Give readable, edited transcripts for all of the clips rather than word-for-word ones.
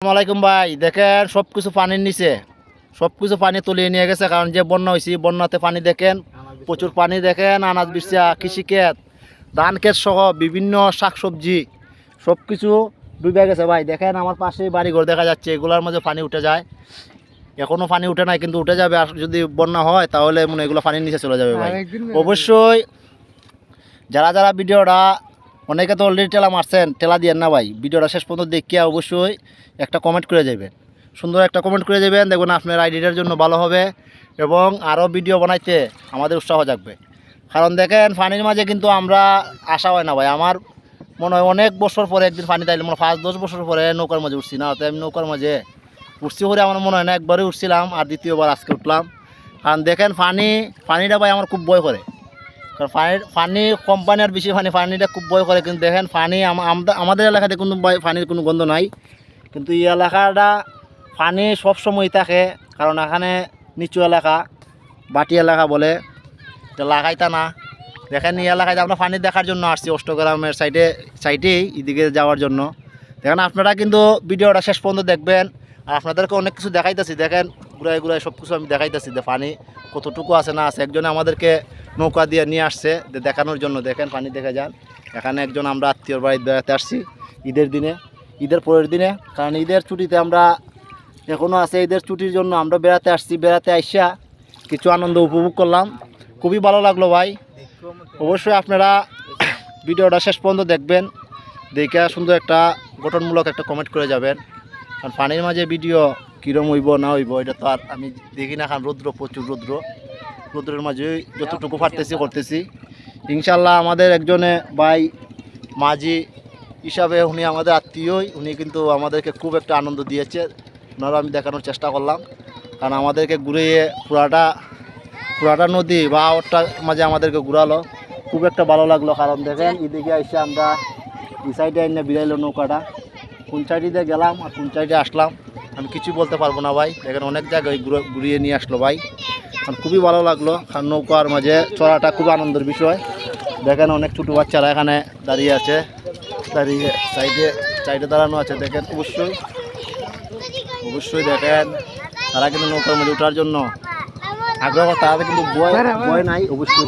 আসসালামাইকুম ভাই, দেখেন সব কিছু পানির নিচে, সব কিছু পানি তুলিয়ে নিয়ে গেছে। কারণ যে বন্যা হয়েছে, বন্যাতে পানি দেখেন, প্রচুর পানি দেখেন। আনাজ বিরসা, কৃষিক্ষেত, ধান ক্ষেত সহ বিভিন্ন শাকসবজি সব কিছু ডুবে গেছে ভাই। দেখেন আমার পাশে বাড়িঘর দেখা যাচ্ছে, এগুলোর মধ্যে পানি উঠে যায়। এখনও পানি উঠে নাই, কিন্তু উঠে যাবে। আর যদি বন্যা হয় তাহলে মনে এগুলো পানির নিচে চলে যাবে ভাই। অবশ্যই যারা যারা ভিডিওটা, অনেকে তো অলরেডি টেলা মারছেন, টেলা দিয়েন না ভাই। ভিডিওটা শেষ পর্যন্ত দেখিয়া অবশ্যই একটা কমেন্ট করে যাবেন, সুন্দর একটা কমেন্ট করে যাবেন। দেখবেন আপনার আইডিয়ার জন্য ভালো হবে এবং আরও ভিডিও বানাইতে আমাদের উৎসাহ জাগবে। কারণ দেখেন পানির মাঝে কিন্তু আমরা আসা হয় না ভাই। আমার মনে হয় অনেক বছর পরে একদিন পানি তাইলে, মনে 5-10 বছর পরে নৌকার মাঝে উঠছি না। তো আমি নৌকার মাঝে উঠছি করে আমার মনে হয় না, একবারই উঠছিলাম, আর দ্বিতীয়বার আজকে উঠলাম। কারণ দেখেন পানিটা ভাই আমার খুব ভয় করে। কারণ পানি কোম্পানি আর বেশি পানিটা খুব ভয় করে। কিন্তু দেখেন পানি আমাদের এলাকাতে কিন্তু পানির কোনো গন্ধ নাই, কিন্তু এই এলাকাটা পানি সবসময় থাকে। কারণ এখানে নিচু এলাকা, বাটি এলাকা বলে, তো লাগাইতা না। দেখেন এই এলাকায় আমরা পানি দেখার জন্য আসছি, অষ্টগ্রামের সাইডেই এদিকে যাওয়ার জন্য। দেখেন আপনারা কিন্তু ভিডিওটা শেষ পর্যন্ত দেখবেন। আর আপনাদেরকে অনেক কিছু দেখাইতেছি, দেখেন ঘুরাই ঘুরাই সব কিছু আমি দেখাইতেছি যে পানি কতটুকু আছে না আছে। একজনে আমাদেরকে নৌকা দিয়ে নিয়ে আসছে দেখানোর জন্য। দেখেন পানি দেখে যান। এখানে একজন আমরা আত্মীয়র বাড়িতে বেড়াতে আসছি ঈদের দিনে, ঈদের পরের দিনে। কারণ ঈদের ছুটিতে আমরা এখনও আছে, ঈদের ছুটির জন্য আমরা বেড়াতে আসছি। বেড়াতে আইসা কিছু আনন্দ উপভোগ করলাম, খুবই ভালো লাগলো ভাই। অবশ্যই আপনারা ভিডিওটা শেষ পর্যন্ত দেখবেন, দেখে সুন্দর একটা গঠনমূলক একটা কমেন্ট করে যাবেন। কারণ পানির মাঝে ভিডিও কীরকম হইব না হইব এটা তো আর আমি দেখি না। কারণ প্রচুর রৌদ্রের মাঝে যতটুকু পারতেছি করতেছি। ইনশাল্লাহ আমাদের একজনে ভাই মাঝি হিসাবে, উনি আমাদের আত্মীয়ই, উনি কিন্তু আমাদেরকে খুব একটা আনন্দ দিয়েছে। ওনারা আমি দেখানোর চেষ্টা করলাম। কারণ আমাদেরকে ঘুরিয়ে পুরাটা নদী বা ওরটার মাঝে আমাদেরকে ঘুরালো, খুব একটা ভালো লাগলো। কারণ দেখেন এদিকে এসে আমরা এই সাইডে এনে বিরাইলো নৌকাটা, কোন সাইডে দিয়ে গেলাম আর কোন সাইডে আসলাম আমি কিছু বলতে পারবো না ভাই। দেখেন অনেক জায়গায় ঘুরিয়ে নিয়ে আসলো ভাই, কারণ খুবই ভালো লাগলো। কারণ নৌকার মাঝে চড়াটা খুব আনন্দের বিষয়। দেখেন অনেক ছোটো বাচ্চারা এখানে দাঁড়িয়ে আছে, দাঁড়িয়ে সাইডে দাঁড়ানো আছে। দেখেন অবশ্যই দেখেন তারা কিন্তু নৌকার মাঝে ওঠার জন্য আগ্রহ। তারা কিন্তু ভয় নাই। অবশ্যই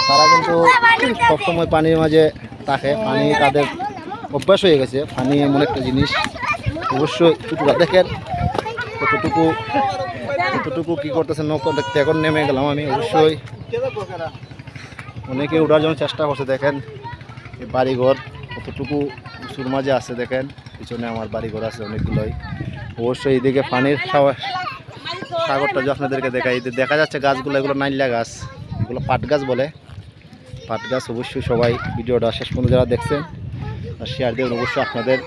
তারা কিন্তু সবসময় পানির মাঝে থাকে। পানি তাদের অভ্যাস হয়ে গেছে। পানি এমন একটা জিনিস। অবশ্যই ছোটরা দেখেন কতটুকু কী করতেছে নৌকা দেখতে। এখন নেমে গেলাম আমি। অবশ্যই অনেকে ওঠার জন্য চেষ্টা করছে। দেখেন এই বাড়িঘর কতটুকু উঁচুর মাঝে আছে। দেখেন পিছনে আমার বাড়িঘর আছে অনেকগুলোই। অবশ্যই এইদিকে পানির সাগরটা যে আপনাদেরকে দেখাই, দেখা যাচ্ছে গাছগুলো, এগুলো নাইলা গাছ, এগুলো পাট গাছ বলে, পাট গাছ। অবশ্যই সবাই ভিডিওটা শেষ পর্যন্ত যারা দেখছেন আর শেয়ার দেবেন। অবশ্যই আপনাদের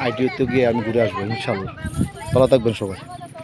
আইডিতে গিয়ে আমি ঘুরে আসবো ইনশাল্লাহ। ভালো থাকবেন সবাই।